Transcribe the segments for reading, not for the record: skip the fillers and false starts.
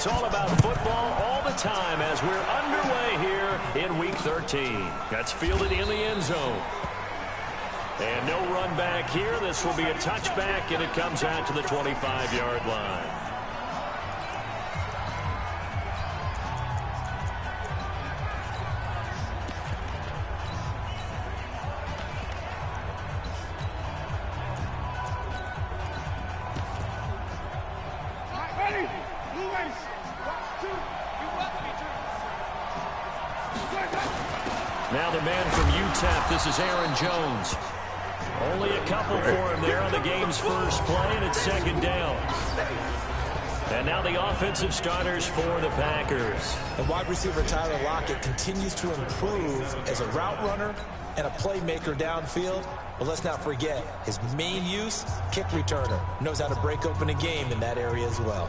It's all about football all the time as we're underway here in Week 13. That's fielded in the end zone. And no run back here. This will be a touchback, and it comes out to the 25-yard line. Now the man from UTEP, this is Aaron Jones. Only a couple for him there on the game's first play, and it's second down. And now the offensive starters for the Packers. And wide receiver Tyler Lockett continues to improve as a route runner and a playmaker downfield. But let's not forget, his main use, kick returner. Knows how to break open a game in that area as well.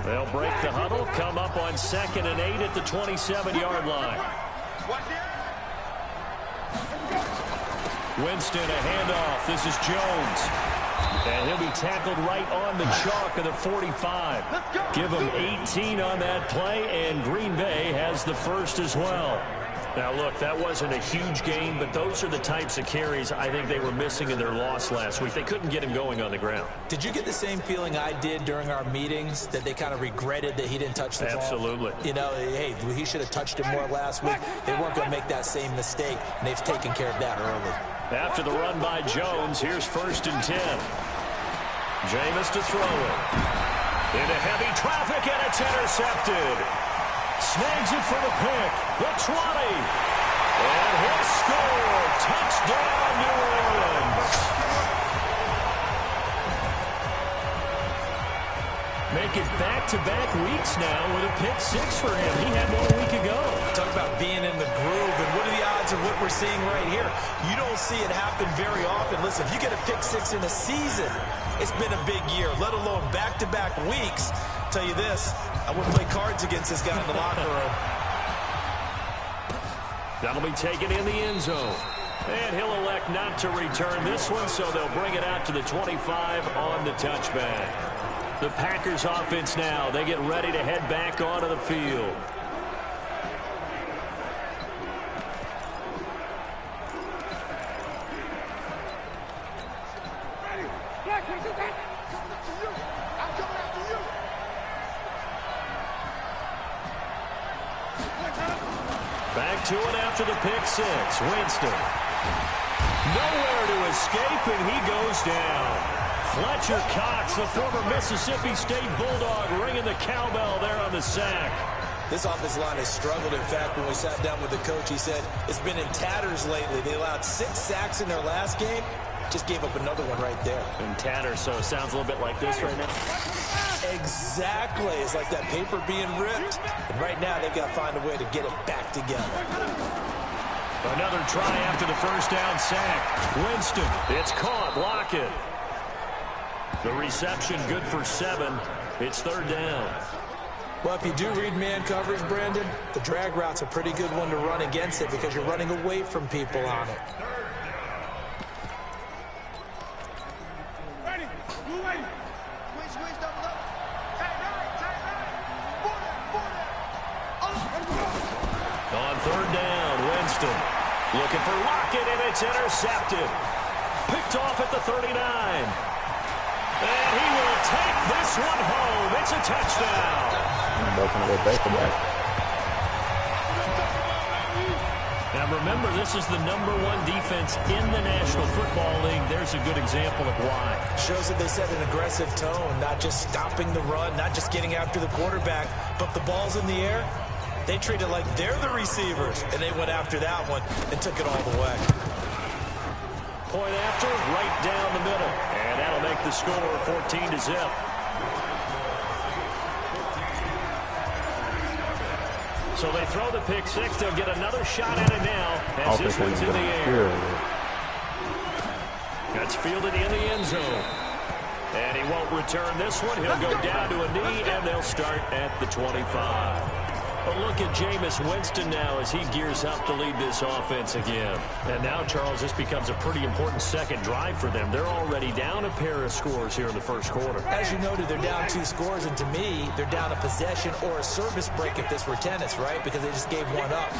They'll break the huddle, come up on 2nd and 8 at the 27-yard line. Winston, a handoff. This is Jones. And he'll be tackled right on the chalk of the 45. Give him 18 on that play, and Green Bay has the first as well. Now, look, that wasn't a huge gain, but those are the types of carries I think they were missing in their loss last week. They couldn't get him going on the ground. Did you get the same feeling I did during our meetings, that they kind of regretted that he didn't touch the ball? Absolutely. You know, hey, he should have touched it more last week. They weren't going to make that same mistake, and they've taken care of that early. After the run by Jones, here's 1st and 10. Jameis to throw it. Into heavy traffic, and it's intercepted. Snags it for the pick. The 20. And he'll score. Touchdown, New Orleans. Make it back-to-back weeks now with a pick 6 for him. He had one a week ago. Talk about being in the groove, and what are the odds of what we're seeing right here? You don't see it happen very often. Listen, if you get a pick 6 in a season, it's been a big year, let alone back-to-back weeks. I'll tell you this, I wouldn't play cards against this guy in the locker room. That'll be taken in the end zone. And he'll elect not to return this one, so they'll bring it out to the 25 on the touchback. The Packers offense now, they get ready to head back onto the field. Back to it after the pick 6. Winston. Nowhere to escape, and he goes down. Fletcher Cox, the former Mississippi State Bulldog, ringing the cowbell there on the sack. This offensive line has struggled. In fact, when we sat down with the coach, he said it's been in tatters lately. They allowed 6 sacks in their last game. Just gave up another one right there. In tatters, so it sounds a little bit like this right now. Exactly. It's like that paper being ripped. And right now, they've got to find a way to get it back together. Another try after the first down sack. Winston, it's caught. Lockett. The reception good for 7. It's 3rd down. Well, if you do read man coverage, Brandon, the drag route's a pretty good one to run against it because you're running away from people on it. On 3rd down, Winston looking for Lockett, and it's intercepted. Picked off at the 39. And he will take this one home. It's a touchdown. Now remember, this is the #1 defense in the National Football League. There's a good example of why. Shows that they set an aggressive tone, not just stopping the run, not just getting after the quarterback, but the ball's in the air. They treat it like they're the receivers, and they went after that one and took it all the way. Point after, right down the middle. And that'll make the score 14-0. So they throw the pick 6. They'll get another shot at it now as this one's in the air. That's fielded in the end zone. And he won't return this one. He'll go down to a knee, and they'll start at the 25. But look at Jameis Winston now as he gears up to lead this offense again. And now, Charles, this becomes a pretty important second drive for them. They're already down a pair of scores here in the first quarter. As you noted, they're down 2 scores, and to me, they're down a possession or a service break if this were tennis, right? Because they just gave one up.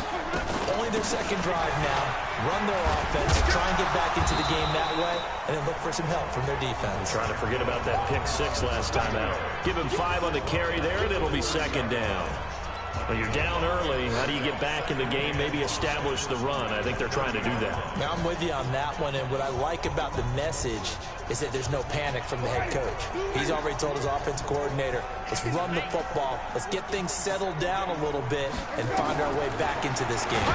Only their second drive now. Run their offense, try and get back into the game that way, and then look for some help from their defense. Trying to forget about that pick 6 last time out. Give him 5 on the carry there, and it'll be second down. Well, you're down early. How do you get back in the game, maybe establish the run? I think they're trying to do that. Now, I'm with you on that one, and what I like about the message is that there's no panic from the head coach. He's already told his offensive coordinator, let's run the football, let's get things settled down a little bit and find our way back into this game.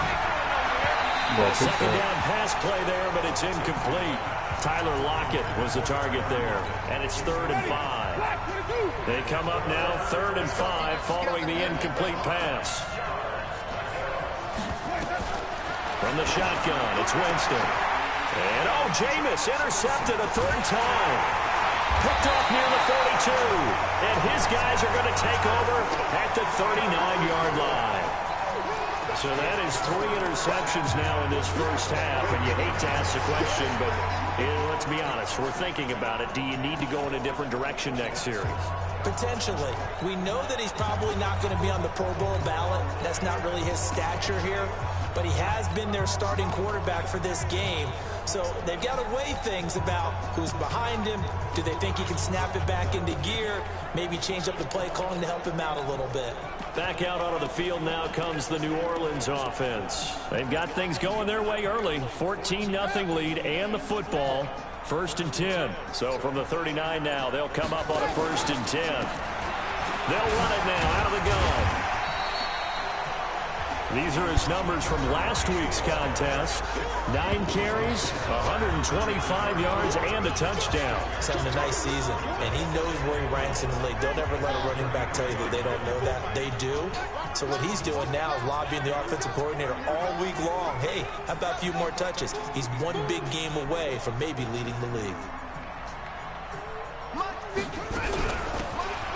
Well, second down pass play there, but it's incomplete. Tyler Lockett was the target there, and it's 3rd and 5. They come up now 3rd and 5 following the incomplete pass. From the shotgun, it's Winston. And, oh, Jameis intercepted a 3rd time. Picked off near the 42. And his guys are going to take over at the 39-yard line. So that is 3 interceptions now in this first half, and you hate to ask the question, but let's be honest, we're thinking about it. Do you need to go in a different direction next series? Potentially. We know that he's probably not going to be on the Pro Bowl ballot. That's not really his stature here, but he has been their starting quarterback for this game. So they've got to weigh things about who's behind him. Do they think he can snap it back into gear? Maybe change up the play calling to help him out a little bit. Back out onto the field now comes the New Orleans offense. They've got things going their way early. 14-0 lead and the football. 1st and 10. So from the 39 now, they'll come up on a 1st and 10. They'll run it now out of the gun. These are his numbers from last week's contest. 9 carries, 125 yards, and a touchdown. He's having a nice season, and he knows where he ranks in the league. Don't ever let a running back tell you that they don't know that. They do. So what he's doing now is lobbying the offensive coordinator all week long. Hey, how about a few more touches? He's one big game away from maybe leading the league.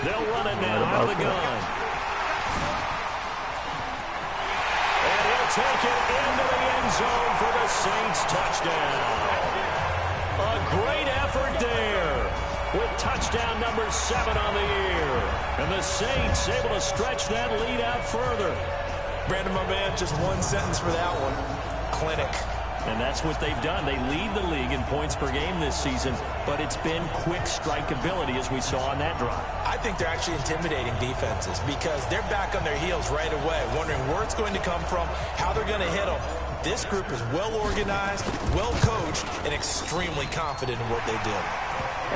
They'll run it now out of the gun. Take it into the end zone for the Saints touchdown. A great effort there with touchdown number 7 on the year. And the Saints able to stretch that lead out further. Brandon, my man, just one sentence for that one. Clinic. And that's what they've done. They lead the league in points per game this season, but it's been quick strike ability as we saw on that drive. I think they're actually intimidating defenses because they're back on their heels right away, wondering where it's going to come from, how they're going to hit them. This group is well organized, well coached, and extremely confident in what they do.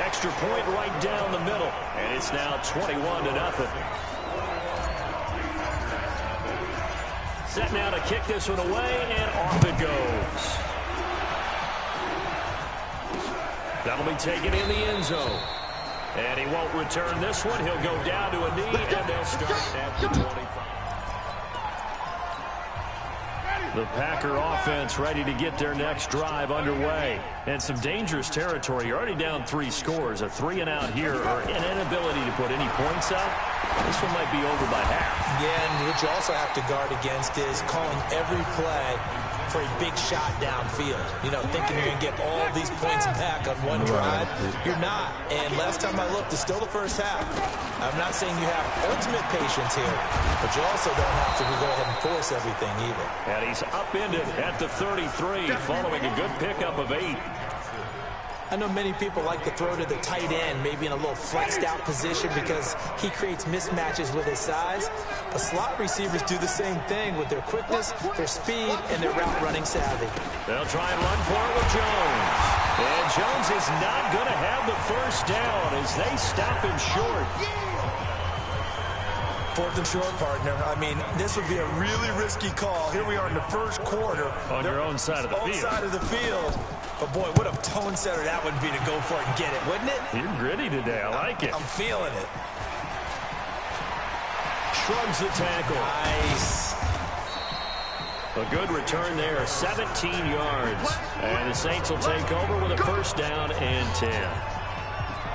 Extra point right down the middle, and it's now 21-0. Set now to kick this one away, and off it goes. That'll be taken in the end zone. And he won't return this one. He'll go down to a knee, and they'll start at the 25. The Packer offense ready to get their next drive underway. And some dangerous territory. You're already down 3 scores. A 3-and-out here, or an inability to put any points up. This one might be over by half. Yeah, and what you also have to guard against is calling every play for a big shot downfield. You know, thinking you're going to get all these points back on one drive. You're not. And last time I looked, it's still the first half. I'm not saying you have ultimate patience here, but you also don't have to go ahead and force everything either. And he's upended at the 33 following a good pickup of 8. I know many people like to throw to the tight end, maybe in a little flexed out position because he creates mismatches with his size. But slot receivers do the same thing with their quickness, their speed, and their route running savvy. They'll try and run for it with Jones. And Jones is not going to have the first down as they stop him short. 4th and short, partner. I mean, this would be a really risky call. Here we are in the first quarter. On your own side of the field. Side of the field. But, boy, what a tone setter that would be to go for it and get it, wouldn't it? You're gritty today. I like it. I'm feeling it. Shrugs the tackle. Nice. A good return there, 17 yards. And the Saints will take over with a first down and 10.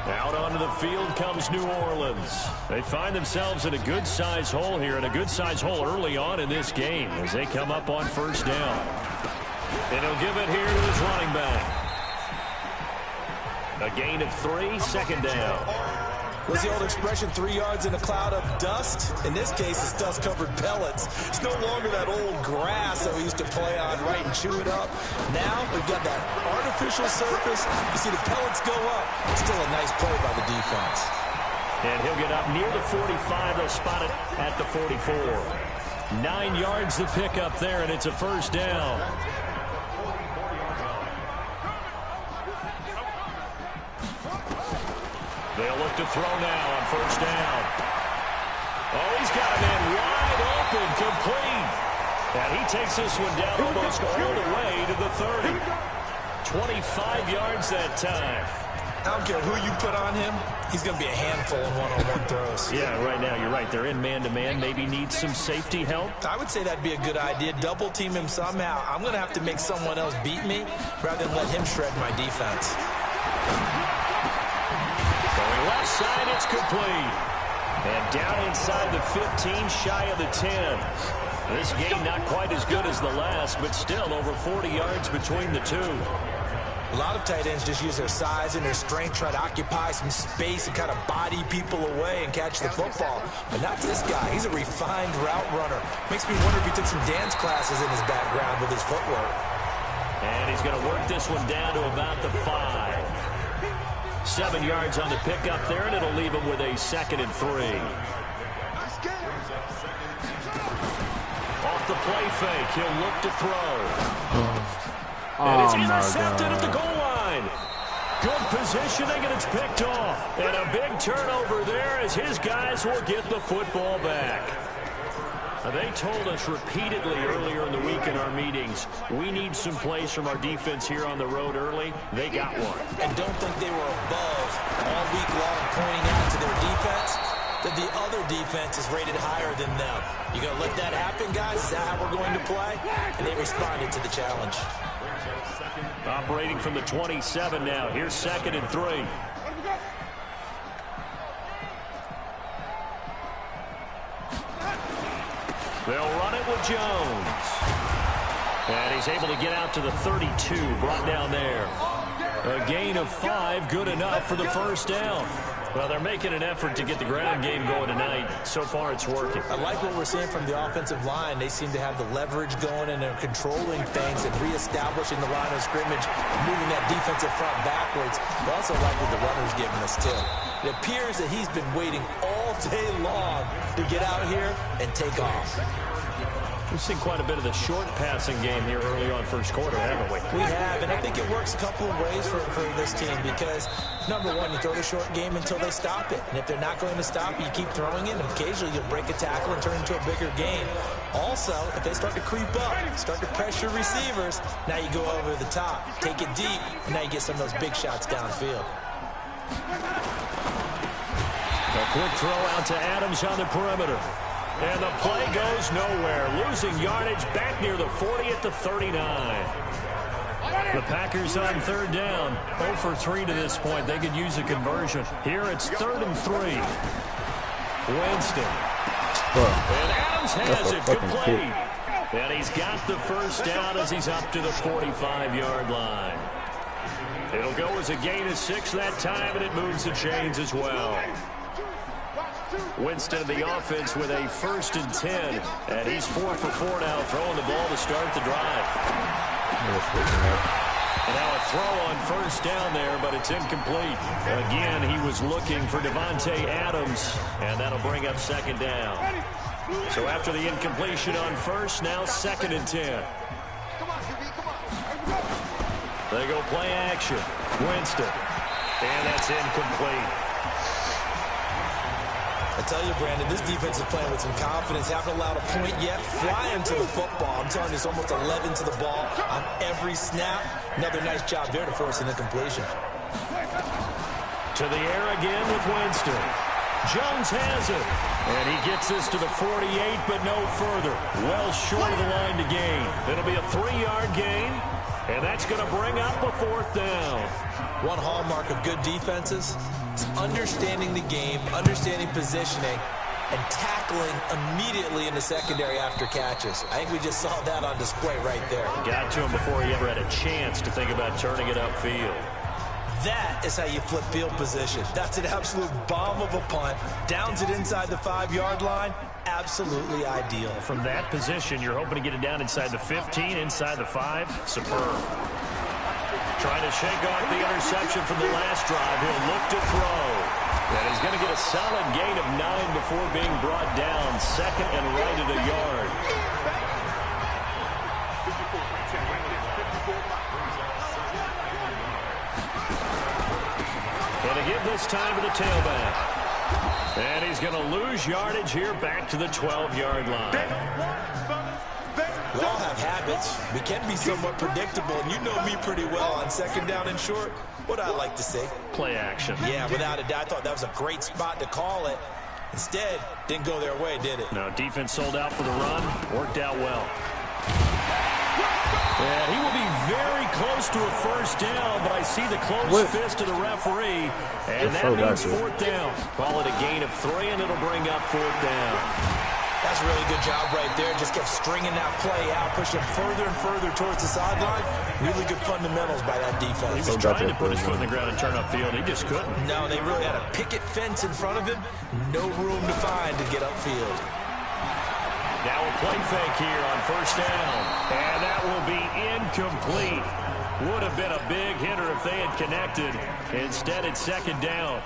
Out onto the field comes New Orleans. They find themselves in a good-sized hole here, and a good-sized hole early on in this game as they come up on first down. And he'll give it here to his running back. A gain of 3, second down. What's the old expression, 3 yards in a cloud of dust? In this case, it's dust-covered pellets. It's no longer that old grass that we used to play on, right, and chew it up. Now, we've got that artificial surface. You see the pellets go up. It's still a nice play by the defense. And he'll get up near the 45. They'll spot it at the 44. 9 yards to pick up there, and it's a first down. They'll look to throw now on first down. Oh, he's got a man wide open, complete. And he takes this one down almost all the way to the 30. 25 yards that time. I don't care who you put on him. He's going to be a handful in one-on-one throws. Yeah, right now, you're right. They're in man-to-man. Maybe need some safety help. I would say that'd be a good idea. Double-team him somehow. I'm going to have to make someone else beat me rather than let him shred my defense. Going left side, it's complete. And down inside the 15, shy of the 10. This game not quite as good as the last, but still over 40 yards between the two. A lot of tight ends just use their size and their strength, try to occupy some space and kind of body people away and catch the football. But not this guy. He's a refined route runner. Makes me wonder if he took some dance classes in his background with his footwork. And he's going to work this one down to about the 5. 7 yards on the pickup there, and it'll leave him with a 2nd and 3. Off the play fake, he'll look to throw. And it's intercepted at the goal line. Good positioning, and it's picked off. And a big turnover there as his guys will get the football back. They told us repeatedly earlier in the week in our meetings, we need some plays from our defense here on the road early. They got one. And don't think they were above all week long pointing out to their defense that the other defense is rated higher than them. You going to let that happen, guys? Is that how we're going to play? And they responded to the challenge. Operating from the 27 now. Here's 2nd and 3. They'll run it with Jones. And he's able to get out to the 32, brought down there. A gain of 5, good enough for the first down. Well, they're making an effort to get the ground game going tonight. So far, it's working. I like what we're seeing from the offensive line. They seem to have the leverage going, and they're controlling things and reestablishing the line of scrimmage, moving that defensive front backwards. I also like what the runner's giving us, too. It appears that he's been waiting all day long to get out here and take off. We've seen quite a bit of the short passing game here early on first quarter, haven't we? We have, and I think it works a couple of ways for this team because, number one, you throw the short game until they stop it. And if they're not going to stop it, you keep throwing it, and occasionally you'll break a tackle and turn into a bigger game. Also, if they start to creep up, start to pressure receivers, now you go over the top, take it deep, and now you get some of those big shots downfield. A quick throw out to Adams on the perimeter. And the play goes nowhere. Losing yardage back near the 40 at the 39. The Packers on 3rd down. 0 for 3 to this point. They could use a conversion. Here it's 3rd and 3. Winston. And Adams has it. Complete. And he's got the first down as he's up to the 45-yard line. It'll go as a gain of 6 that time, and it moves the chains as well. Winston, the offense, with a 1st and 10. And he's 4 for 4 now, throwing the ball to start the drive. And now a throw on first down there, but it's incomplete. Again, he was looking for Devontae Adams, and that'll bring up 2nd down. So after the incompletion on first, now 2nd and 10. They go play action. Winston. And that's incomplete. I tell you, Brandon, this defense is playing with some confidence. Haven't allowed a point yet. Flying to the football. I'm telling you, it's almost 11 to the ball on every snap. Another nice job there to force an incompletion. To the air again with Winston. Jones has it. And he gets this to the 48, but no further. Well short of the line to gain. It'll be a 3-yard gain. And that's going to bring up a 4th down. One hallmark of good defenses is understanding the game, understanding positioning, and tackling immediately in the secondary after catches. I think we just saw that on display right there. Got to him before he ever had a chance to think about turning it upfield. That is how you flip field position. That's an absolute bomb of a punt. Downs it inside the 5-yard line. Absolutely ideal. From that position, you're hoping to get it down inside the 15, inside the 5. Superb. Trying to shake off the interception from the last drive. He'll look to throw. And he's going to get a solid gain of 9 before being brought down. 2nd and right at a yard. And to give this time to the tailback. And he's going to lose yardage here back to the 12-yard line. We all have habits. We can be somewhat predictable, and you know me pretty well on 2nd down and short. What I like to say? Play action. Yeah, without a doubt. I thought that was a great spot to call it. Instead, didn't go their way, did it? No, defense sold out for the run. Worked out well. And he will be very close to a 1st down, but I see the closed fist of the referee, and that means 4th down. Call it a gain of 3, and it'll bring up 4th down. That's a really good job right there. Just kept stringing that play out, pushing further and further towards the sideline. Really good fundamentals by that defense. He was trying to put his foot in the ground and turn upfield. He just couldn't. No, they really had a picket fence in front of him. No room to find to get upfield. Now a play fake here on 1st down. And that will be incomplete. Would have been a big hitter if they had connected. Instead, it's 2nd down.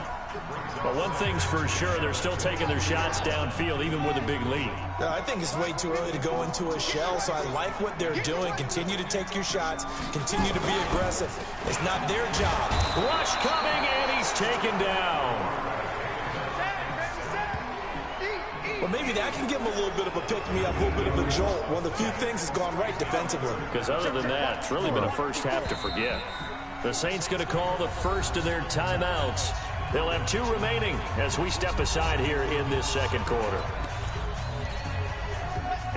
But one thing's for sure, they're still taking their shots downfield, even with a big lead. No, I think it's way too early to go into a shell, so I like what they're doing. Continue to take your shots. Continue to be aggressive. It's not their job. Rush coming, and he's taken down. Well, maybe that can give them a little bit of a pick-me-up, a little bit of a jolt. One of the few things has gone right defensively. Because other than that, it's really been a first half to forget. The Saints going to call the first of their timeouts. They'll have 2 remaining as we step aside here in this 2nd quarter.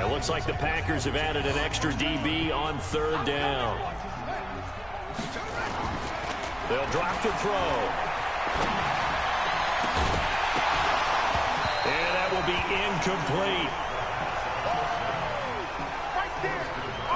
It looks like the Packers have added an extra DB on 3rd down. They'll drop to throw. And that will be incomplete.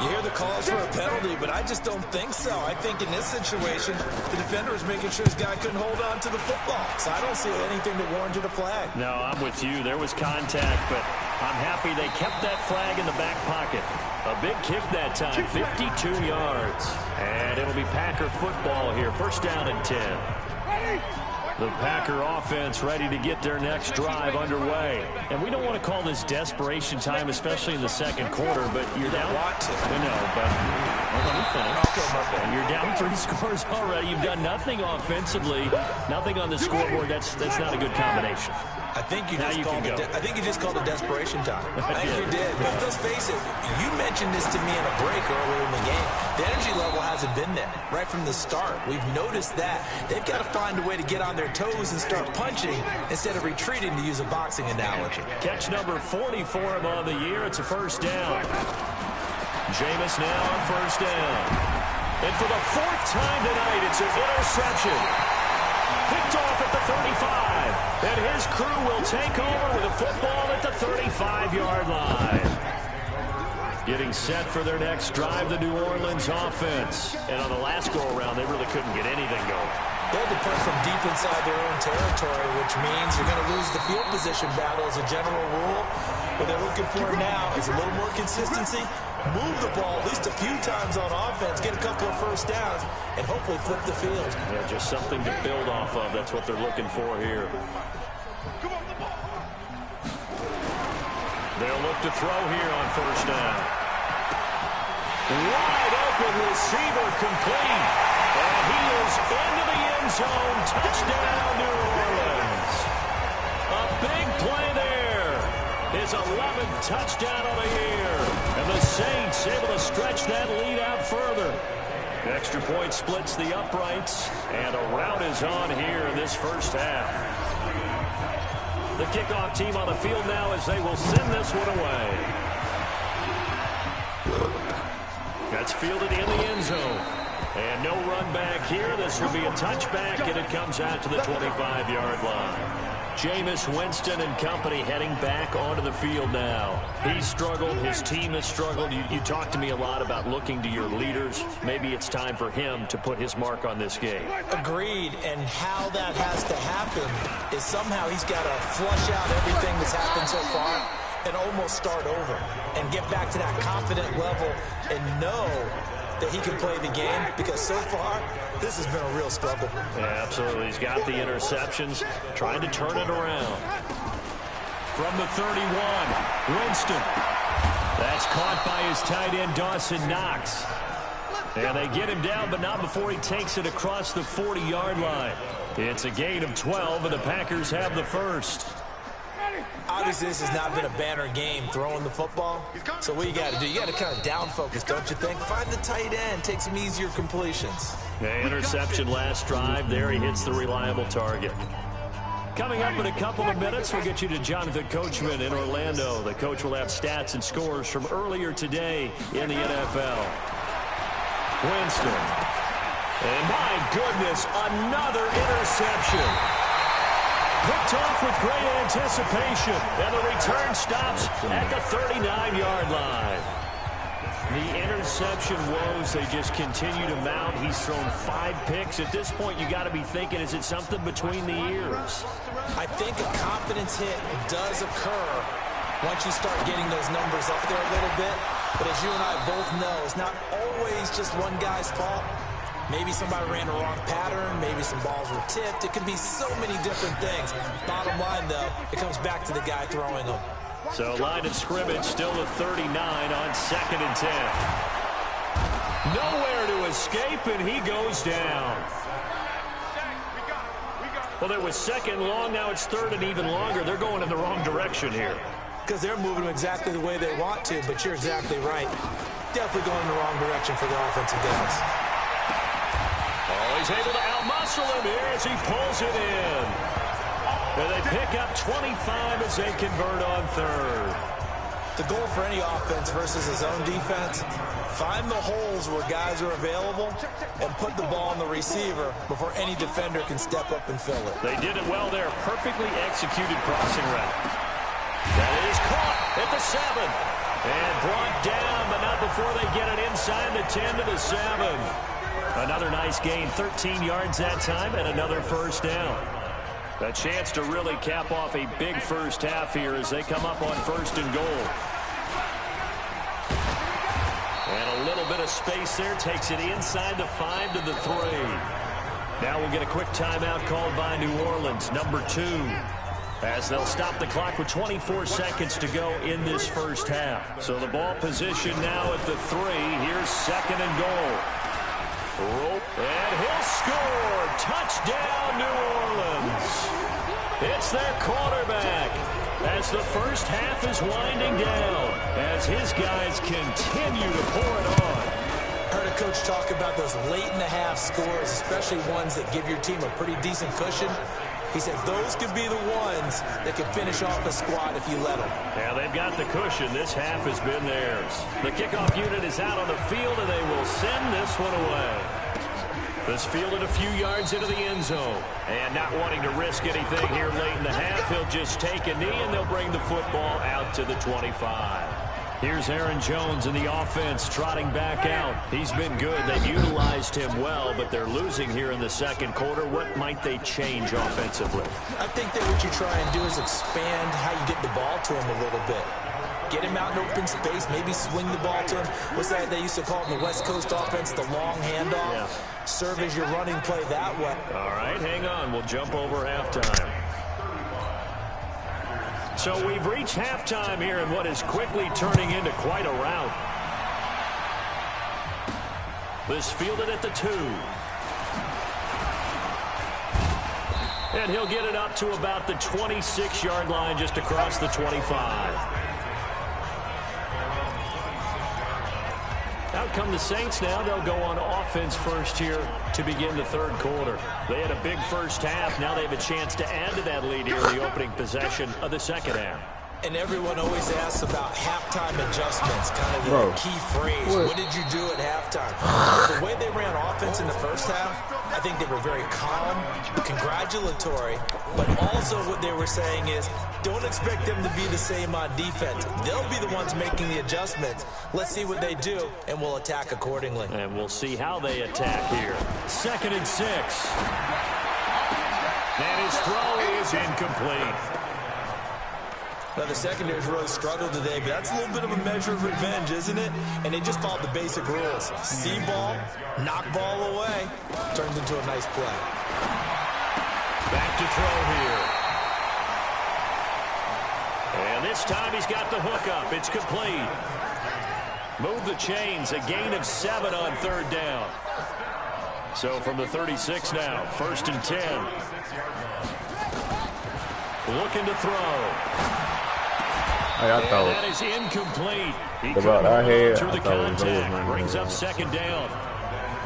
You hear the calls for a penalty, but I just don't think so. I think in this situation, the defender is making sure his guy couldn't hold on to the football. So I don't see anything that warranted a flag. No, I'm with you. There was contact, but I'm happy they kept that flag in the back pocket. A big kick that time, 52 yards. And it'll be Packer football here. 1st down and 10. The Packer offense ready to get their next drive underway. And we don't want to call this desperation time, especially in the 2nd quarter, but you're down. I know, but let me finish. Okay, you're down 3 scores already. You've done nothing offensively, nothing on the scoreboard. That's not a good combination. I think you just called it desperation time. I think you did. But let's face it, you mentioned this to me in a break earlier in the game. The energy level hasn't been there right from the start. We've noticed that. They've got to find a way to get on their toes and start punching instead of retreating, to use a boxing analogy. Catch number 40 for him on the year. It's a 1st down. Jameis now on 1st down. And for the 4th time tonight, it's an interception. Picked off at the 35. And his crew will take over with a football at the 35-yard line. Getting set for their next drive, the New Orleans offense. And on the last go-around, they really couldn't get anything going. They had to punt from deep inside their own territory, which means you're going to lose the field position battle as a general rule. What they're looking for now is a little more consistency, move the ball at least a few times on offense, get a couple of 1st downs, and hopefully flip the field. Yeah, just something to build off of. That's what they're looking for here. They'll look to throw here on 1st down. Wide open receiver complete. And he is into the end zone. Touchdown, New Orleans. A big play there. His 11th touchdown of the year. And the Saints able to stretch that lead out further. Extra point splits the uprights. And a rout is on here in this 1st half. The kickoff team on the field now as they will send this one away. That's fielded in the end zone. And no run back here. This will be a touchback, and it comes out to the 25-yard line. Jameis Winston and company heading back onto the field now. He's struggled. His team has struggled. You talked to me a lot about looking to your leaders. Maybe it's time for him to put his mark on this game. Agreed. And how that has to happen is somehow he's got to flush out everything that's happened so far and almost start over and get back to that confident level and know that he can play the game, because so far this has been a real struggle. Yeah, absolutely. He's got the interceptions, trying to turn it around. From the 31, Winston. That's caught by his tight end, Dawson Knox. And they get him down, but not before he takes it across the 40-yard line. It's a gain of 12, and the Packers have the first. Obviously, this has not been a banner game throwing the football. So what you got to do, you got to kind of down focus, don't you think? Find the tight end, take some easier completions. Yeah, interception last drive. There he hits the reliable target. Coming up in a couple of minutes, we'll get you to Jonathan Coachman in Orlando. The coach will have stats and scores from earlier today in the NFL. Winston. And my goodness, another interception. Picked off with great anticipation, and the return stops at the 39-yard line. The interception woes, they just continue to mount. He's thrown 5 picks. At this point, you got to be thinking, is it something between the ears? I think a confidence hit does occur once you start getting those numbers up there a little bit. But as you and I both know, it's not always just one guy's fault. Maybe somebody ran the wrong pattern. Maybe some balls were tipped. It could be so many different things. Bottom line, though, it comes back to the guy throwing them. So line of scrimmage still at 39 on 2nd and 10. Nowhere to escape, and he goes down. Well, it was 2nd long. Now it's 3rd and even longer. They're going in the wrong direction here. Because they're moving exactly the way they want to, but you're exactly right. Definitely going in the wrong direction for the offensive guys. Oh, he's able to outmuscle him here as he pulls it in. And they pick up 25 as they convert on 3rd. The goal for any offense versus his own defense, find the holes where guys are available and put the ball on the receiver before any defender can step up and fill it. They did it well there. Perfectly executed crossing route. That is caught at the 7. And brought down, but not before they get it inside the 10 to the 7. Another nice gain, 13 yards that time, and another first down. A chance to really cap off a big first half here as they come up on 1st and goal. And a little bit of space there, takes it inside the 5 to the 3. Now we'll get a quick timeout called by New Orleans, number 2. As they'll stop the clock with 24 seconds to go in this first half. So the ball position now at the 3. Here's 2nd and goal. And he'll score. Touchdown, New Orleans. It's their quarterback as the first half is winding down as his guys continue to pour it on. Heard a coach talk about those late-in-the-half scores, especially ones that give your team a pretty decent cushion. He said those could be the ones that can finish off a squad if you let them. Yeah, they've got the cushion. This half has been theirs. The kickoff unit is out on the field, and they will send this one away. This fielded a few yards into the end zone. And not wanting to risk anything here late in the half, he'll just take a knee, and they'll bring the football out to the 25. Here's Aaron Jones in the offense trotting back out. He's been good. They've utilized him well, but they're losing here in the 2nd quarter. What might they change offensively? I think that what you try and do is expand how you get the ball to him a little bit. Get him out in open space, maybe swing the ball to him. What's that they used to call it in the West Coast offense, the long handoff? Yeah. Serve as your running play that way. All right, hang on. We'll jump over halftime. So we've reached halftime here in what is quickly turning into quite a rout. This fielded at the 2. And he'll get it up to about the 26-yard line just across the 25. Out come the Saints now. They'll go on offense first here to begin the 3rd quarter. They had a big first half. Now they have a chance to add to that lead here in the opening possession of the 2nd half. And everyone always asks about halftime adjustments, kind of the key phrase. What did you do at halftime? The way they ran offense in the first half, I think they were very calm, congratulatory, but also what they were saying is, don't expect them to be the same on defense. They'll be the ones making the adjustments. Let's see what they do, and we'll attack accordingly. And we'll see how they attack here. 2nd and 6. And his throw is incomplete. Now, the secondary's really struggled today, but that's a little bit of a measure of revenge, isn't it? And they just followed the basic rules. See ball, knock ball away, turns into a nice play. Back to throw here. And this time he's got the hook up. It's complete. Move the chains. A gain of 7 on 3rd down. So from the 36 now, 1st and 10. Looking to throw. And that is incomplete. He couldn't hold on through the contact. Brings up 2nd down.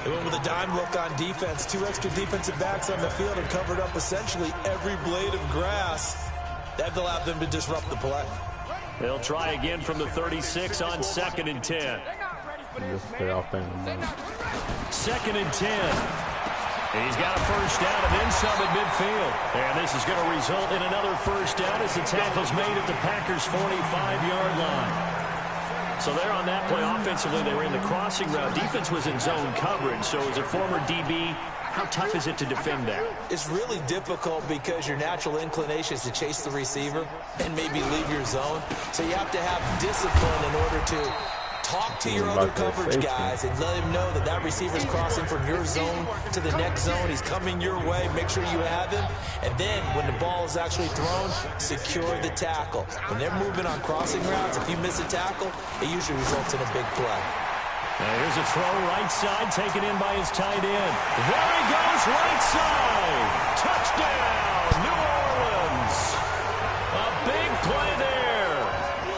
They went with a dime look on defense. 2 extra defensive backs on the field and covered up essentially every blade of grass. That allowed them to disrupt the play. They'll try again from the 36 on 2nd and 10. 2nd and 10. He's got a 1st down and then some at midfield. And this is going to result in another 1st down as the tackle's made at the Packers' 45-yard line. So there on that play, offensively, they were in the crossing route. Defense was in zone coverage. So as a former DB, how tough is it to defend that? It's really difficult because your natural inclination is to chase the receiver and maybe leave your zone. So you have to have discipline in order to talk to your other coverage guys and let him know that that receiver's crossing from your zone to the next zone. He's coming your way. Make sure you have him. And then when the ball is actually thrown, secure the tackle. When they're moving on crossing routes, if you miss a tackle, it usually results in a big play. Now here's a throw right side, taken in by his tight end. There he goes, right side. Touchdown, New Orleans. A big play there.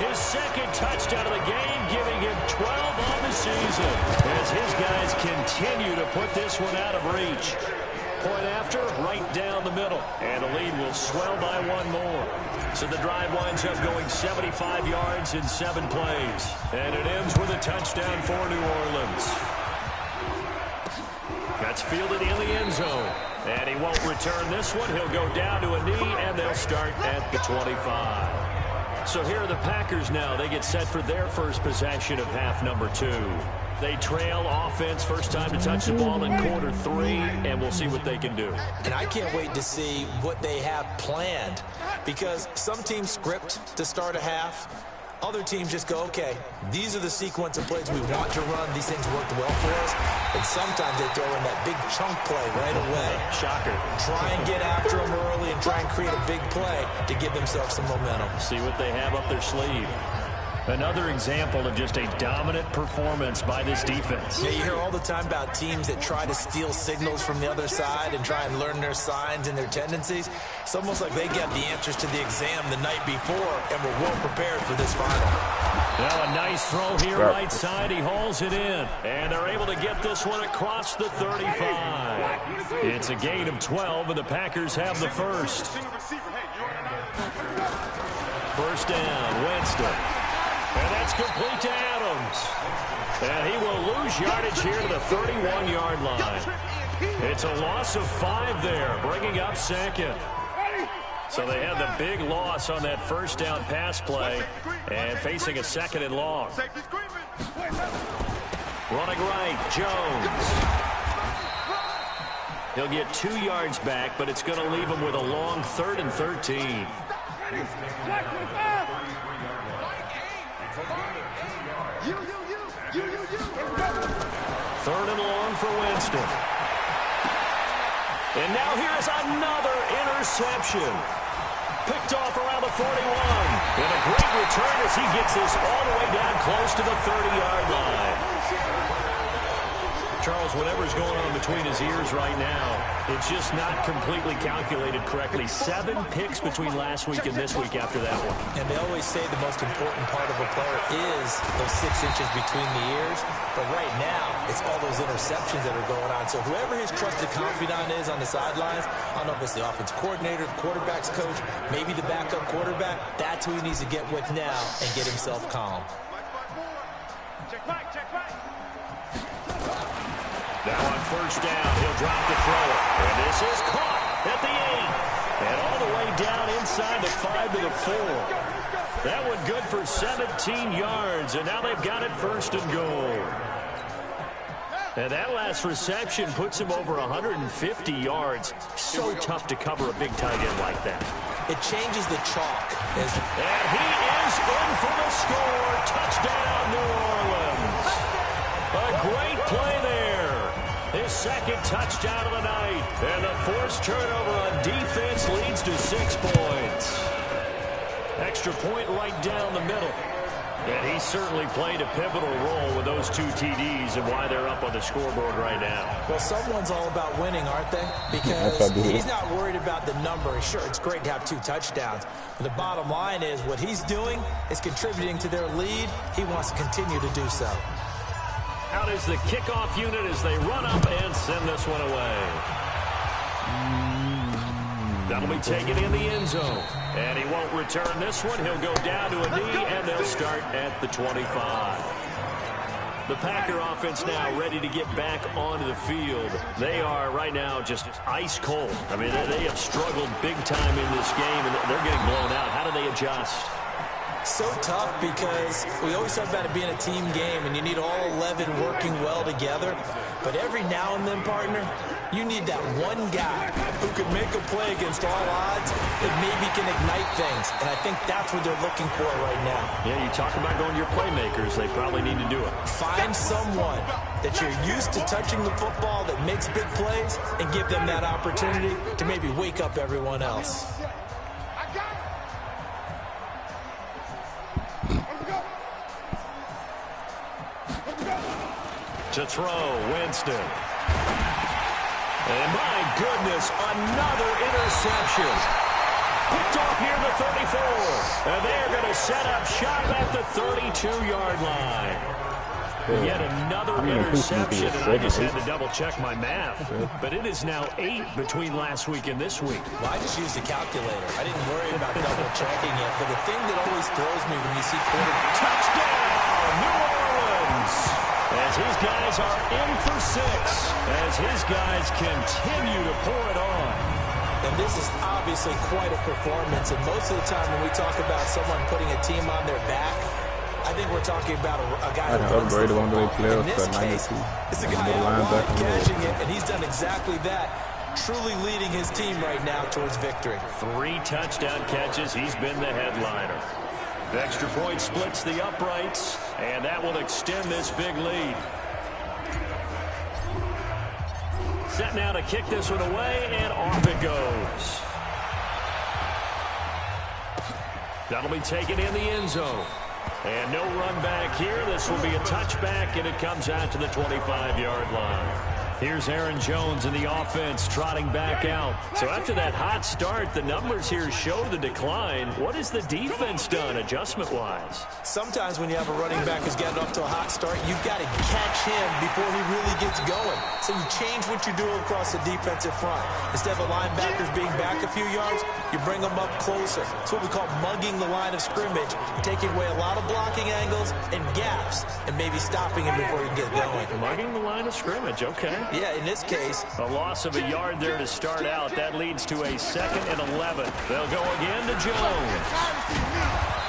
His 2nd touchdown of the game, giving him 12 on the season. As his guys continue to put this one out of reach. Point after, right down the middle. And the lead will swell by 1 more. So the drive winds up going 75 yards in 7 plays. And it ends with a touchdown for New Orleans. That's fielded in the end zone. And he won't return this one. He'll go down to a knee, and they'll start at the 25. So here are the Packers now. They get set for their first possession of half number 2. They trail offense, first time to touch the ball in quarter 3, and we'll see what they can do. And I can't wait to see what they have planned, because some teams script to start a half. Other teams just go, okay, these are the sequence of plays we want to run. These things worked well for us. And sometimes they throw in that big chunk play right away. Shocker. Try and get after them early and try and create a big play to give themselves some momentum. See what they have up their sleeve. Another example of just a dominant performance by this defense. Yeah, you hear all the time about teams that try to steal signals from the other side and try and learn their signs and their tendencies. It's almost like they got the answers to the exam the night before and were well prepared for this final. Now a nice throw here right side. He hauls it in. And they're able to get this one across the 35. It's a gain of 12, and the Packers have the first. 1st down, Winston. And that's complete to Adams. And he will lose yardage here to the 31-yard line. It's a loss of 5 there, bringing up 2nd. So they had the big loss on that 1st down pass play and facing a 2nd and long. Running right, Jones. He'll get 2 yards back, but it's going to leave him with a long 3rd and 13. Third and long for Winston. And now here's another interception. Picked off around the 41. And a great return as he gets this all the way down close to the 30-yard line. Charles, whatever's going on between his ears right now, it's just not completely calculated correctly. 7 picks between last week and this week after that one. And they always say the most important part of a player is those 6 inches between the ears. But right now, it's all those interceptions that are going on. So whoever his trusted confidant is on the sidelines, I don't know if it's the offense coordinator, the quarterback's coach, maybe the backup quarterback, that's who he needs to get with now and get himself calm. Now on first down, he'll drop the throw. And this is caught at the 8. And all the way down inside the 5 to the 4. That one good for 17 yards. And now they've got it first and goal. And that last reception puts him over 150 yards. So tough to cover a big tight end like that. It changes the chalk. And he is in for the score. Touchdown, New Orleans. A great play there. His second touchdown of the night. And the forced turnover on defense leads to 6 points. Extra point right down the middle. And he certainly played a pivotal role with those 2 TDs and why they're up on the scoreboard right now. Well, someone's all about winning, aren't they? Because he's not worried about the number. Sure, it's great to have 2 touchdowns. But the bottom line is what he's doing is contributing to their lead. He wants to continue to do so. Out is the kickoff unit as they run up and send this one away. That'll be taken in the end zone. And he won't return this one. He'll go down to a knee, and they'll start at the 25. The Packer offense now ready to get back onto the field. They are right now just ice cold. I mean, they have struggled big time in this game, and they're getting blown out. How do they adjust? So tough because we always talk about it being a team game and you need all 11 working well together. But every now and then, partner, you need that one guy who can make a play against all odds that maybe can ignite things. And I think that's what they're looking for right now. Yeah, you talk about going to your playmakers. They probably need to do it. Find someone that you're used to touching the football that makes big plays and give them that opportunity to maybe wake up everyone else. To throw, Winston. And my goodness, another interception. Picked off near the 34. And they're going to set up shop at the 32-yard line. Yet another interception, and I just had to double-check my math. But it is now 8 between last week and this week. Well, I just used a calculator. I didn't worry about double-checking it. But the thing that always throws me when you see quarterback... Touchdown, New Orleans! As his guys are in for 6, as his guys continue to pour it on. And this is obviously quite a performance. And most of the time when we talk about someone putting a team on their back, I think we're talking about a guy who runs the football. In this case, it's a guy out wide catching it, and he's done exactly that, truly leading his team right now towards victory. 3 touchdown catches. He's been the headliner. The extra point splits the uprights, and that will extend this big lead. Set now to kick this one away, and off it goes. That'll be taken in the end zone. And no run back here. This will be a touchback, and it comes out to the 25-yard line. Here's Aaron Jones in the offense trotting back out. So after that hot start, the numbers here show the decline. What has the defense done adjustment-wise? Sometimes when you have a running back who's gotten off to a hot start, you've got to catch him before he really gets going. So you change what you do across the defensive front. Instead of the linebackers being back a few yards, you bring them up closer. It's what we call mugging the line of scrimmage, taking away a lot of blocking angles and gaps, and maybe stopping him before he can get going. Mugging the line of scrimmage, okay. Yeah, in this case. A loss of a yard there to start out. That leads to a 2nd and 11. They'll go again to Jones.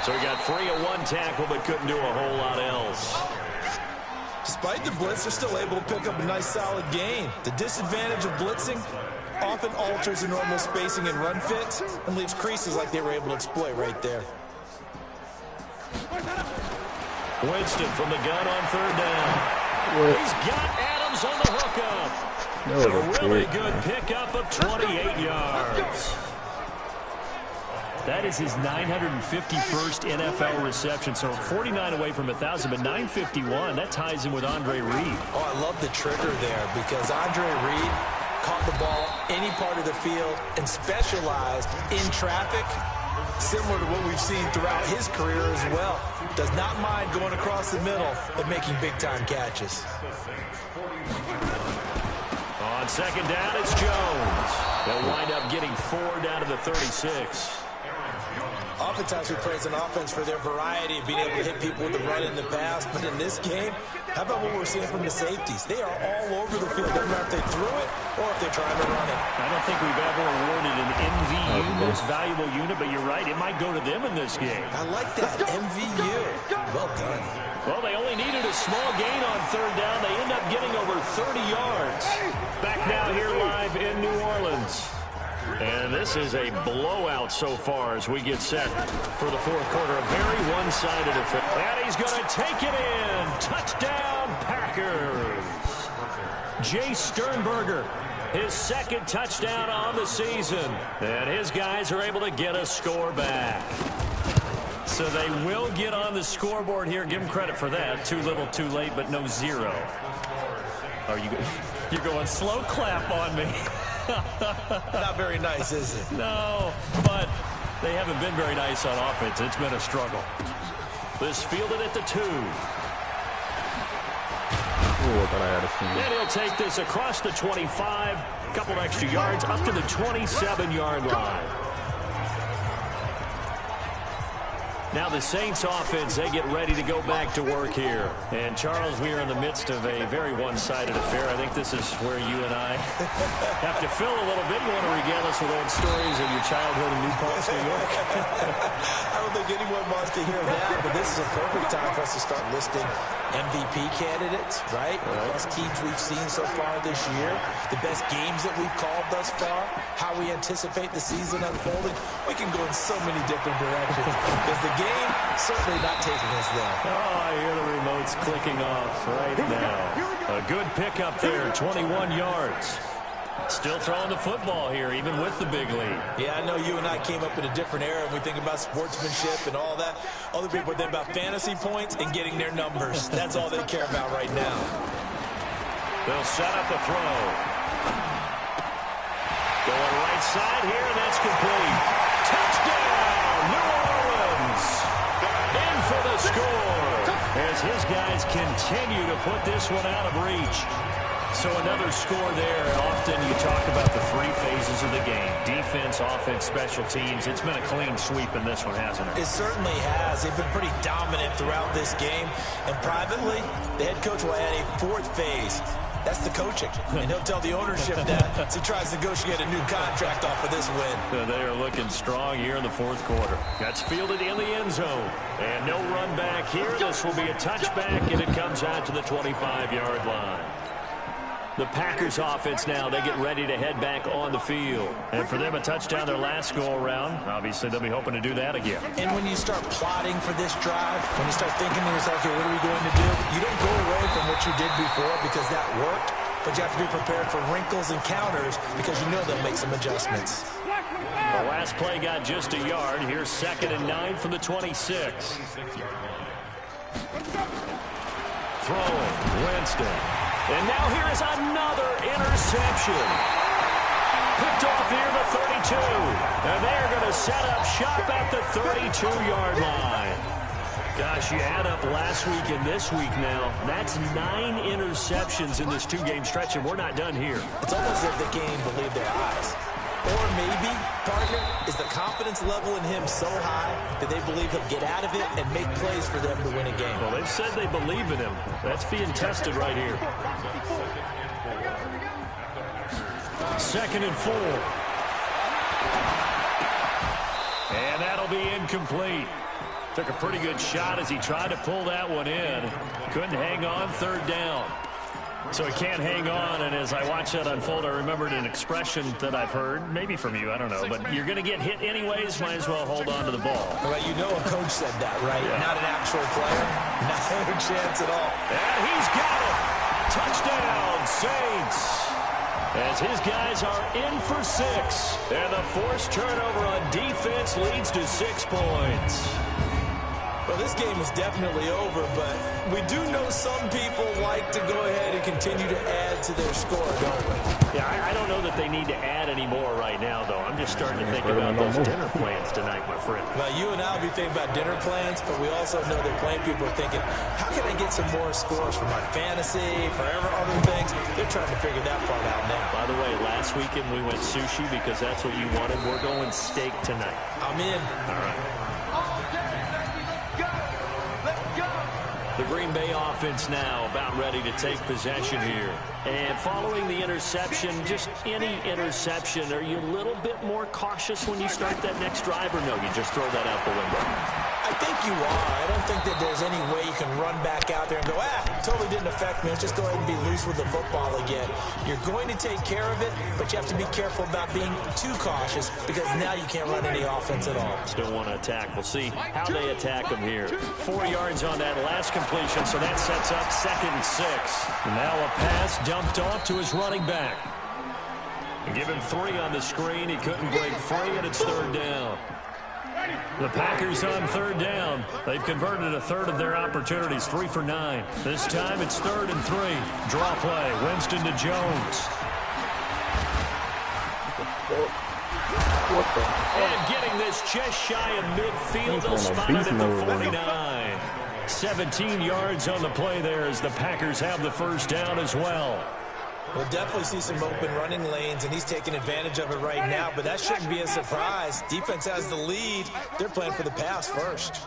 So he got free of 1 tackle, but couldn't do a whole lot else. Despite the blitz, they're still able to pick up a nice, solid gain. The disadvantage of blitzing often alters the normal spacing and run fits and leaves creases like they were able to exploit right there. Winston from the gun on 3rd down. He's got Adams on the hookup. A really good pickup of 28 yards. That is his 951st NFL reception. So 49 away from 1,000, but 951. That ties him with Andre Reed. Oh, I love the trigger there because Andre Reed caught the ball any part of the field and specialized in traffic, similar to what we've seen throughout his career as well. Does not mind going across the middle and making big-time catches. On second down, it's Jones. They'll wind up getting 4 down to the 36. Oftentimes we praise an offense for their variety of being able to hit people with the run in the pass, but in this game, how about what we're seeing from the safeties? They are all over the field, no matter if they threw it or if they're trying to run it. I don't think we've ever awarded an MVU, most valuable unit, but you're right, it might go to them in this game. I like that, MVU. Well done. Well, they only needed a small gain on third down. They end up getting over 30 yards. Back now here live in New Orleans. And this is a blowout so far as we get set for the fourth quarter. A very one-sided affair. And he's going to take it in. Touchdown, Packers. Jay Sternberger, his second touchdown on the season. And his guys are able to get a score back. So they will get on the scoreboard here. Give them credit for that. Too little, too late, but no zero. Are you're going slow clap on me. Not very nice, is it? No, but they haven't been very nice on offense. It's been a struggle. This fielded at the 2. And he'll take this across the 25, a couple extra yards, up to the 27-yard line. Now the Saints offense, they get ready to go back to work here. And Charles, we are in the midst of a very one-sided affair. I think this is where you and I have to fill a little bit. You want to regale us with old stories of your childhood in New Paltz, New York? I don't think anyone wants to hear that, but this is a perfect time for us to start listing MVP candidates, right? The best teams we've seen so far this year, the best games that we've called thus far, how we anticipate the season unfolding. We can go in so many different directions because the game certainly not taking us there. Oh, I hear the remotes clicking off right now. A good pickup there, 21 yards. Still throwing the football here, even with the big lead. Yeah, I know you and I came up in a different era and we think about sportsmanship and all that. Other people think about fantasy points and getting their numbers. That's all they care about right now. They'll set up the throw. Going right side here, and that's complete. Touchdown, New Orleans. In for the score as his guys continue to put this one out of reach. So another score there. Often you talk about the 3 phases of the game. Defense, offense, special teams. It's been a clean sweep in this one, hasn't it? It certainly has. They've been pretty dominant throughout this game. And privately, the head coach will add a 4th phase. That's the coaching. And he'll tell the ownership that as he tries to negotiate a new contract off of this win. They are looking strong here in the fourth quarter. That's fielded in the end zone. And no run back here. This will be a touchback, and it comes out to the 25-yard line. The Packers offense now, they get ready to head back on the field. And for them, a touchdown their last go-around. Obviously, they'll be hoping to do that again. And when you start plotting for this drive, when you start thinking to yourself, okay, what are we going to do? You don't go away from what you did before because that worked, but you have to be prepared for wrinkles and counters because you know they'll make some adjustments. The last play got just a yard. Here's 2nd and 9 from the 26. Throwing, Winston. And now here is another interception. Picked off near the 32. And they're going to set up shop at the 32-yard line. Gosh, you add up last week and this week now. That's 9 interceptions in this 2-game stretch, and we're not done here. It's almost as if the game believed their eyes. Or maybe, partner, is the confidence level in him so high that they believe he'll get out of it and make plays for them to win a game. Well, they've said they believe in him. That's being tested right here. 2nd and 4. And that'll be incomplete. Took a pretty good shot as he tried to pull that one in. Couldn't hang on 3rd down. So he can't hang on, and as I watch that unfold, I remembered an expression that I've heard, maybe from you, I don't know, but you're going to get hit anyways, might as well hold on to the ball. Well, you know a coach said that, right? Yeah. Not an actual player. Not a chance at all. And he's got it. Touchdown, Saints. as his guys are in for 6. And the forced turnover on defense leads to 6 points. Well, this game is definitely over, but we do know some people like to go ahead and continue to add to their score, don't we? Yeah, I don't know that they need to add any more right now, though. I'm just starting to think about those dinner plans tonight, my friend. Well, you and I will be thinking about dinner plans, but we also know that playing people are thinking, how can I get some more scores for my fantasy, for other things? They're trying to figure that part out now. By the way, last weekend we went sushi because that's what you wanted. We're going steak tonight. I'm in. All right. The Green Bay offense now about ready to take possession here. And following the interception, just any interception, are you a little bit more cautious when you start that next drive, or no, you just throw that out the window? I think you are. I don't think that there's any way you can run back out there and go, totally didn't affect me. Let's just go ahead and be loose with the football again. You're going to take care of it, but you have to be careful about being too cautious because now you can't run any offense at all. Still want to attack. We'll see how they attack them here. 4 yards on that last completion, so that sets up 2nd and 6. Now a pass dumped off to his running back. Give him 3 on the screen. He couldn't break free, and it's 3rd down. The Packers on 3rd down. They've converted a third of their opportunities, 3 for 9. This time it's 3rd and 3. Draw play. Winston to Jones. And getting this just shy of midfield. They'll spot it at the 49. 17 yards on the play there as the Packers have the first down as well. We'll definitely see some open running lanes, and he's taking advantage of it right now, but that shouldn't be a surprise. Defense has the lead. They're playing for the pass first.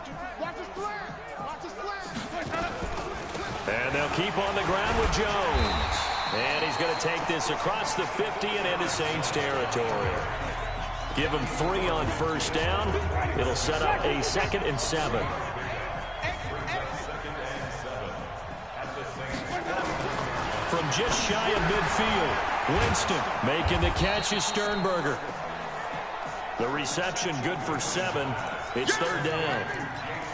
And they'll keep on the ground with Jones. And he's going to take this across the 50 and into Saints territory. Give him 3 on first down. It'll set up a 2nd and 7. From just shy of midfield, Winston making the catch is Sternberger. The reception good for 7. It's 3rd down.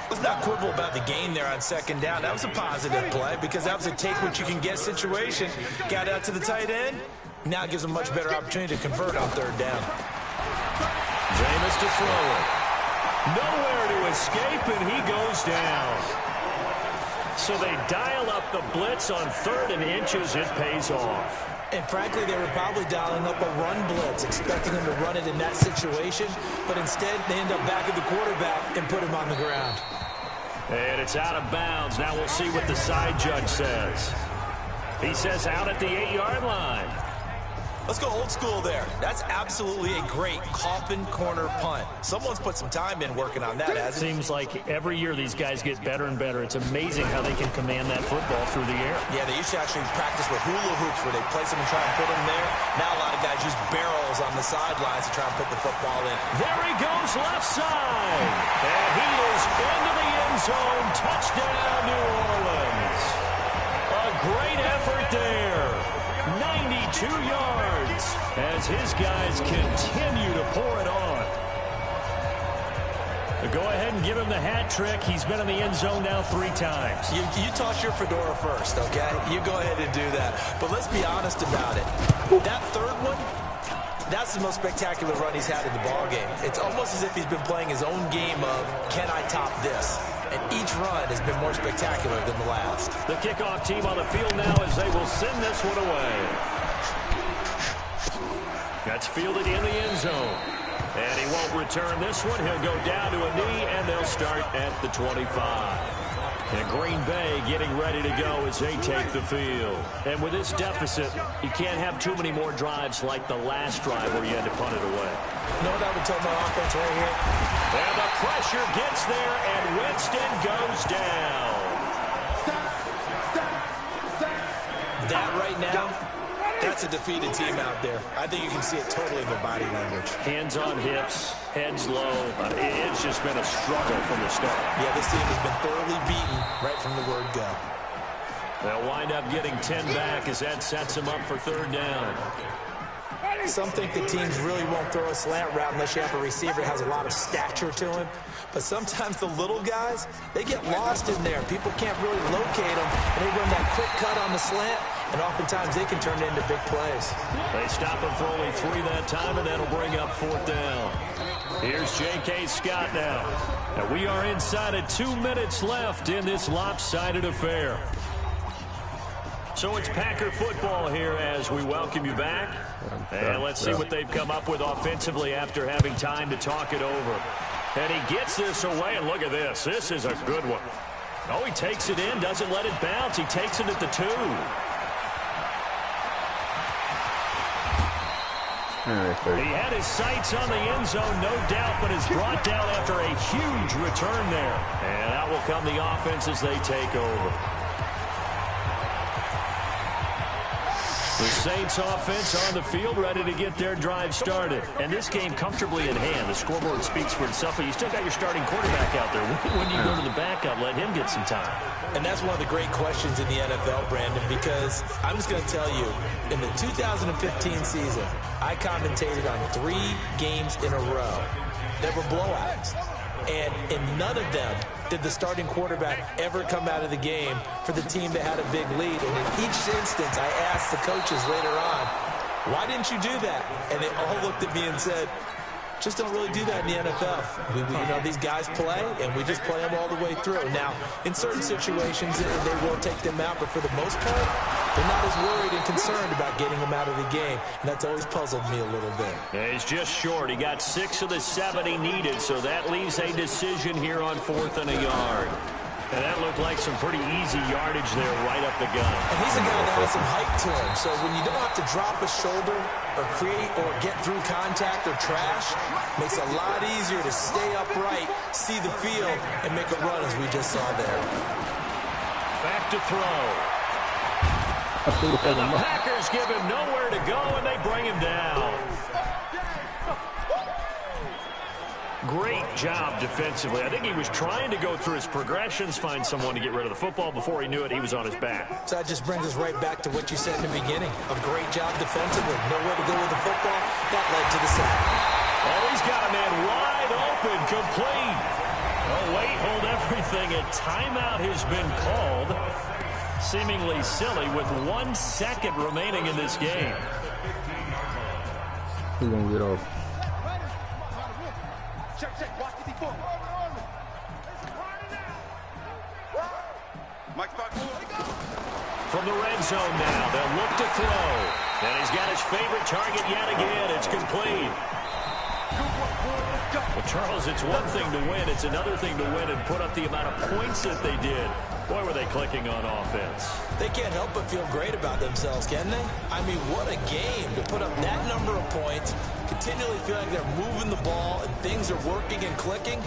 Let's not quibble about the gain there on 2nd down. That was a positive play because that was a take-what-you-can-get situation. Got out to the tight end. Now it gives him a much better opportunity to convert on 3rd down. Jameis to throw it. Nowhere to escape, and he goes down. So they dial up the blitz on 3rd and inches. It pays off. And frankly, they were probably dialing up a run blitz, expecting him to run it in that situation. But instead, they end up back at the quarterback and put him on the ground. And it's out of bounds. Now we'll see what the side judge says. He says out at the 8-yard line. Let's go old school there. That's absolutely a great coffin corner punt. Someone's put some time in working on that, hasn't it? Seems like every year these guys get better and better. It's amazing how they can command that football through the air. Yeah, they used to actually practice with hula hoops where they place them and try and put them there. Now a lot of guys use barrels on the sidelines to try and put the football in. There he goes left side. And he is into the end zone. Touchdown, New Orleans. A great effort there. 92 yards as his guys continue to pour it on. Go ahead and give him the hat trick. He's been in the end zone now 3 times. You toss your fedora first, okay? You go ahead and do that. But let's be honest about it. That 3rd one, that's the most spectacular run he's had in the ballgame. It's almost as if he's been playing his own game of, can I top this? And each run has been more spectacular than the last. The kickoff team on the field now as they will send this one away. That's fielded in the end zone. And he won't return this one. He'll go down to a knee, and they'll start at the 25. And Green Bay getting ready to go as they take the field. And with this deficit, you can't have too many more drives like the last drive where you had to punt it away. You know what I would tell my offense right here? And the pressure gets there, and Winston goes down. That right now, that's a defeated team out there. I think you can see it totally in their body language. Hands on hips, heads low. It's just been a struggle from the start. Yeah, this team has been thoroughly beaten right from the word go. They'll wind up getting 10 back as that sets them up for 3rd down. Some think the teams really won't throw a slant route unless you have a receiver that has a lot of stature to him. But sometimes the little guys, they get lost in there. People can't really locate them, and they run that quick cut on the slant, and oftentimes they can turn it into big plays. They stop him for only 3 that time, and that'll bring up 4th down. Here's J.K. Scott now. And we are inside of 2 minutes left in this lopsided affair. So it's Packer football here as we welcome you back. And let's see what they've come up with offensively after having time to talk it over. And he gets this away, and look at this. This is a good one. Oh, he takes it in, doesn't let it bounce. He takes it at the 2. He had his sights on the end zone, no doubt, but is brought down after a huge return there. And out will come the offense as they take over. The Saints offense on the field, ready to get their drive started. And this game comfortably in hand. The scoreboard speaks for itself, but you still got your starting quarterback out there. When do you go to the backup, let him get some time? And that's one of the great questions in the NFL, Brandon, because I'm just going to tell you, in the 2015 season, I commentated on 3 games in a row. There were blowouts. And in none of them did the starting quarterback ever come out of the game for the team that had a big lead. And in each instance, I asked the coaches later on, why didn't you do that? And they all looked at me and said, just don't really do that in the NFL. You know, these guys play, and we just play them all the way through. Now, in certain situations, they will take them out, but for the most part, they're not as worried and concerned about getting them out of the game, and that's always puzzled me a little bit. Yeah, he's just short. He got 6 of the 7 he needed, so that leaves a decision here on 4th and a yard. And that looked like some pretty easy yardage there right up the gut. And he's a guy that has some height to him, so when you don't have to drop a shoulder or create or get through contact or trash, makes it a lot easier to stay upright, see the field, and make a run as we just saw there. Back to throw. And the Packers give him nowhere to go, and they bring him down. Great job defensively. I think he was trying to go through his progressions, find someone to get rid of the football. Before he knew it, he was on his back. So that just brings us right back to what you said in the beginning. A great job defensively. Nowhere to go with the football. That led to the sack. Oh, he's got a man wide open, complete. Oh, wait, hold everything. A timeout has been called. Seemingly silly with 1 second remaining in this game. He's going to get off. From the red zone now, they'll look to throw. And he's got his favorite target yet again. It's complete. Well, Charles, it's one thing to win. It's another thing to win and put up the amount of points that they did. Boy, were they clicking on offense. They can't help but feel great about themselves, can they? I mean, what a game to put up that number of points, continually feeling they're moving the ball and things are working and clicking.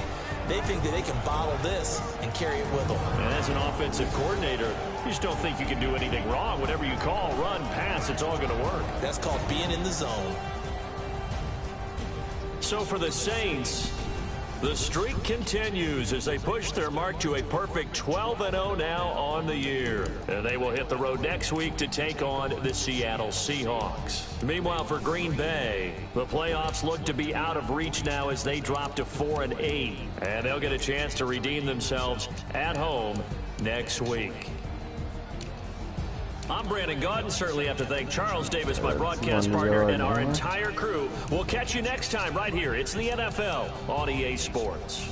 They think that they can bottle this and carry it with them. And as an offensive coordinator, you just don't think you can do anything wrong. Whatever you call, run, pass, it's all going to work. That's called being in the zone. So for the Saints, the streak continues as they push their mark to a perfect 12-0 now on the year. And they will hit the road next week to take on the Seattle Seahawks. Meanwhile, for Green Bay, the playoffs look to be out of reach now as they drop to 4-8. And they'll get a chance to redeem themselves at home next week. I'm Brandon Gaudin. Certainly have to thank Charles Davis, my broadcast partner, and our entire crew. We'll catch you next time right here. It's the NFL on EA Sports.